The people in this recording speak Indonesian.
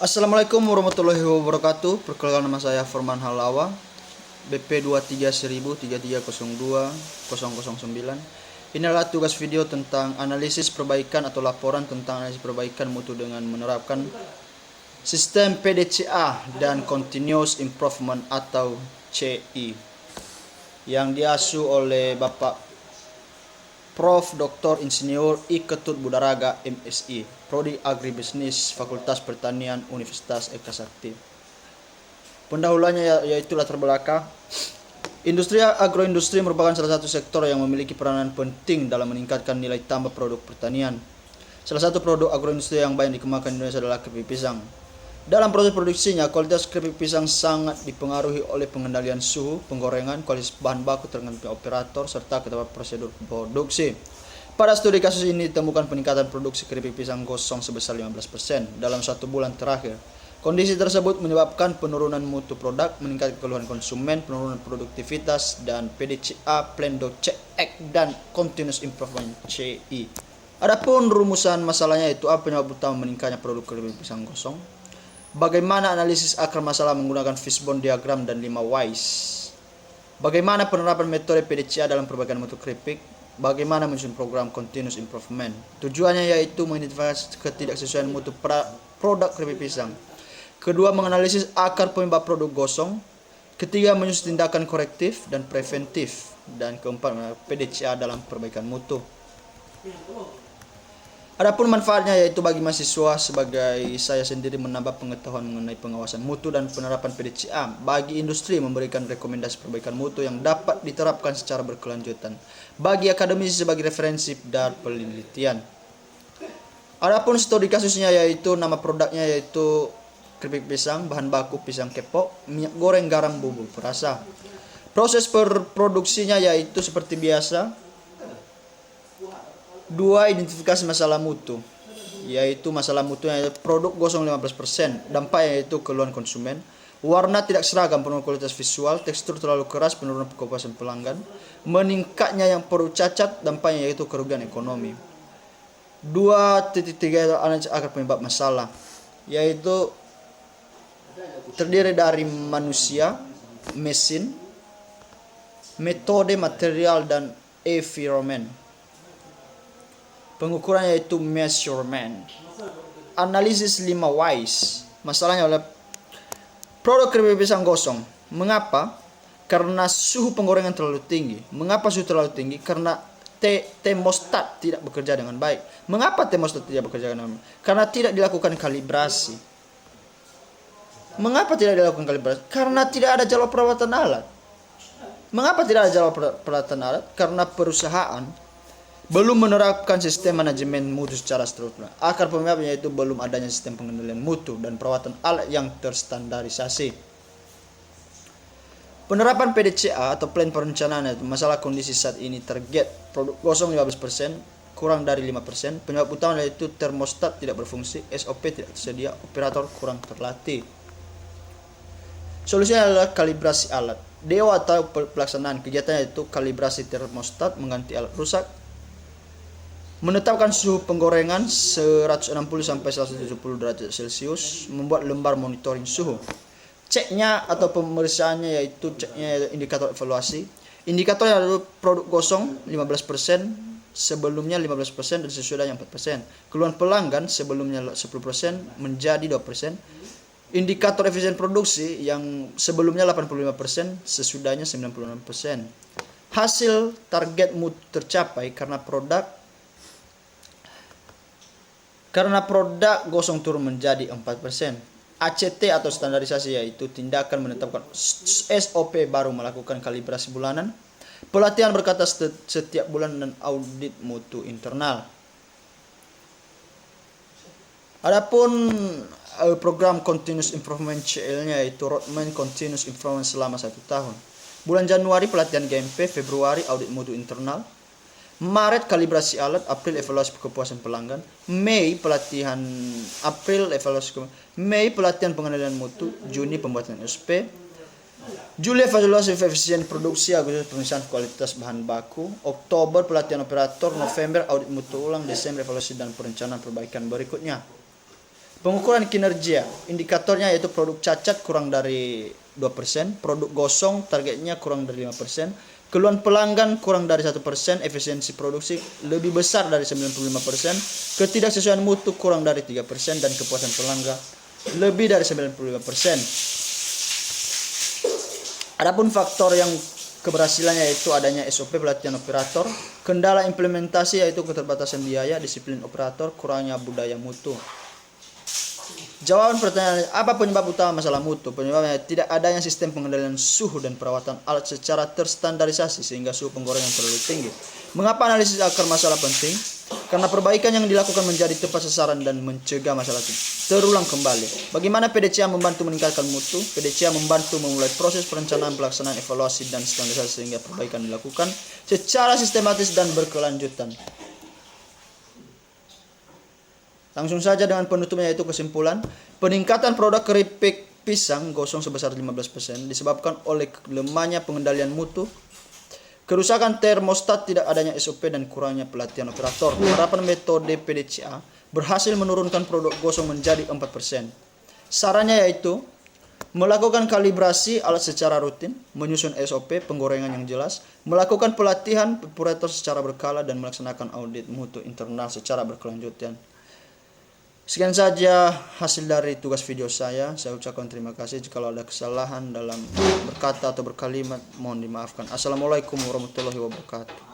Assalamualaikum warahmatullahi wabarakatuh. Perkenalkan, nama saya Forman Halawa, BP 2310302009. Ini adalah tugas video tentang analisis perbaikan atau laporan tentang analisis perbaikan mutu dengan menerapkan sistem PDCA dan Continuous Improvement atau CI yang diasuh oleh Bapak Prof. Dr. Insinyur I. Ketut Budaraga MSI, Prodi Agribisnis, Fakultas Pertanian, Universitas Eka Sakti. Pendahuluannya yaitu latar belakang. Industri agroindustri merupakan salah satu sektor yang memiliki peranan penting dalam meningkatkan nilai tambah produk pertanian. Salah satu produk agroindustri yang banyak dikembangkan di Indonesia adalah keripik pisang. Dalam proses produksinya, kualitas keripik pisang sangat dipengaruhi oleh pengendalian suhu, penggorengan, kualitas bahan baku tergantung operator, serta ketetapan prosedur produksi. Pada studi kasus ini ditemukan peningkatan produksi keripik pisang gosong sebesar 15% dalam 1 bulan terakhir. Kondisi tersebut menyebabkan penurunan mutu produk, meningkatkan keluhan konsumen, penurunan produktivitas, dan PDCA, Plan Do Check Act, dan Continuous Improvement CI. Adapun rumusan masalahnya itu apa penyebab utama meningkatnya produk keripik pisang gosong? Bagaimana analisis akar masalah menggunakan fishbone diagram dan 5 whys? Bagaimana penerapan metode PDCA dalam perbaikan mutu keripik? Bagaimana menyusun program continuous improvement? Tujuannya yaitu mengidentifikasi ketidaksesuaian mutu produk keripik pisang. Kedua, menganalisis akar penyebab produk gosong. Ketiga, menyusun tindakan korektif dan preventif. Dan keempat, PDCA dalam perbaikan mutu. Adapun manfaatnya yaitu bagi mahasiswa sebagai saya sendiri menambah pengetahuan mengenai pengawasan mutu dan penerapan PDCA. Bagi industri memberikan rekomendasi perbaikan mutu yang dapat diterapkan secara berkelanjutan. Bagi akademisi sebagai referensi dan penelitian. Adapun studi kasusnya yaitu nama produknya yaitu keripik pisang, bahan baku pisang kepok, minyak goreng, garam, bumbu perasa. Proses produksinya yaitu seperti biasa. 2. Identifikasi masalah mutu, yaitu masalah mutu yaitu produk gosong 15%, dampaknya yaitu keluhan konsumen, warna tidak seragam, penurunan kualitas visual, tekstur terlalu keras, penurunan kepuasan pelanggan, meningkatnya yang produk cacat, dampaknya yaitu kerugian ekonomi. 2.3 analisis akar penyebab masalah, yaitu terdiri dari manusia, mesin, metode, material, dan environment. Pengukuran yaitu measurement. Analisis 5 whys. Masalahnya adalah produk keripik pisang gosong. Mengapa? Karena suhu penggorengan terlalu tinggi. Mengapa suhu terlalu tinggi? Karena termostat tidak bekerja dengan baik. Mengapa termostat tidak bekerja dengan baik? Karena tidak dilakukan kalibrasi. Mengapa tidak dilakukan kalibrasi? Karena tidak ada jadwal perawatan alat. Mengapa tidak ada jadwal perawatan alat? Karena perusahaan belum menerapkan sistem manajemen mutu secara struktural. Akar penyebabnya yaitu belum adanya sistem pengendalian mutu dan perawatan alat yang terstandarisasi. Penerapan PDCA atau plan perencanaan itu masalah kondisi saat ini target produk gosong 15%, kurang dari 5%. Penyebab utama yaitu termostat tidak berfungsi, SOP tidak tersedia, operator kurang terlatih. Solusinya adalah kalibrasi alat. DO atau pelaksanaan kegiatan yaitu kalibrasi termostat, mengganti alat rusak, menetapkan suhu penggorengan 160 sampai 170 derajat Celcius, membuat lembar monitoring suhu. Ceknya atau pemeriksaannya yaitu ceknya indikator evaluasi. Indikatornya adalah produk gosong 15%, sebelumnya 15% dan sesudahnya 4%. Keluhan pelanggan sebelumnya 10% menjadi 2%. Indikator efisien produksi yang sebelumnya 85%, sesudahnya 96%. Hasil target mutu tercapai karena produk gosong turun menjadi 4%. ACT atau standarisasi yaitu tindakan menetapkan SOP baru melakukan kalibrasi bulanan, pelatihan berkata setiap bulan dan audit mutu internal. Adapun program Continuous Improvement CL-nya yaitu Roadmap Continuous Improvement selama 1 tahun. Bulan Januari pelatihan GMP, Februari audit mutu internal, Maret kalibrasi alat, April evaluasi kepuasan pelanggan, Mei pelatihan pengendalian mutu, Juni pembuatan SOP, Juli evaluasi efisien produksi, Agustus pemeriksaan kualitas bahan baku, Oktober pelatihan operator, November audit mutu ulang, Desember evaluasi dan perencanaan perbaikan berikutnya. Pengukuran kinerja, indikatornya yaitu produk cacat kurang dari 2%, produk gosong targetnya kurang dari 5%, keluhan pelanggan kurang dari 1%, efisiensi produksi lebih besar dari 95%, ketidaksesuaian mutu kurang dari 3%, dan kepuasan pelanggan lebih dari 95%. Adapun faktor yang keberhasilannya yaitu adanya SOP pelatihan operator, kendala implementasi yaitu keterbatasan biaya, disiplin operator, kurangnya budaya mutu. Jawaban pertanyaan, apa penyebab utama masalah mutu? Penyebabnya tidak adanya sistem pengendalian suhu dan perawatan alat secara terstandarisasi sehingga suhu penggorengan terlalu tinggi. Mengapa analisis akar masalah penting? Karena perbaikan yang dilakukan menjadi tepat sasaran dan mencegah masalah itu terulang kembali. Bagaimana PDCA membantu meningkatkan mutu? PDCA membantu memulai proses perencanaan, pelaksanaan, evaluasi, dan standarisasi sehingga perbaikan dilakukan secara sistematis dan berkelanjutan. Langsung saja dengan penutupnya yaitu kesimpulan, peningkatan produk keripik pisang gosong sebesar 15% disebabkan oleh lemahnya pengendalian mutu, kerusakan termostat, tidak adanya SOP, dan kurangnya pelatihan operator. Penerapan metode PDCA berhasil menurunkan produk gosong menjadi 4%. Sarannya yaitu melakukan kalibrasi alat secara rutin, menyusun SOP penggorengan yang jelas, melakukan pelatihan operator secara berkala, dan melaksanakan audit mutu internal secara berkelanjutan. Sekian saja hasil dari tugas video saya. Saya ucapkan terima kasih. Jika ada kesalahan dalam berkata atau berkalimat, mohon dimaafkan. Assalamualaikum warahmatullahi wabarakatuh.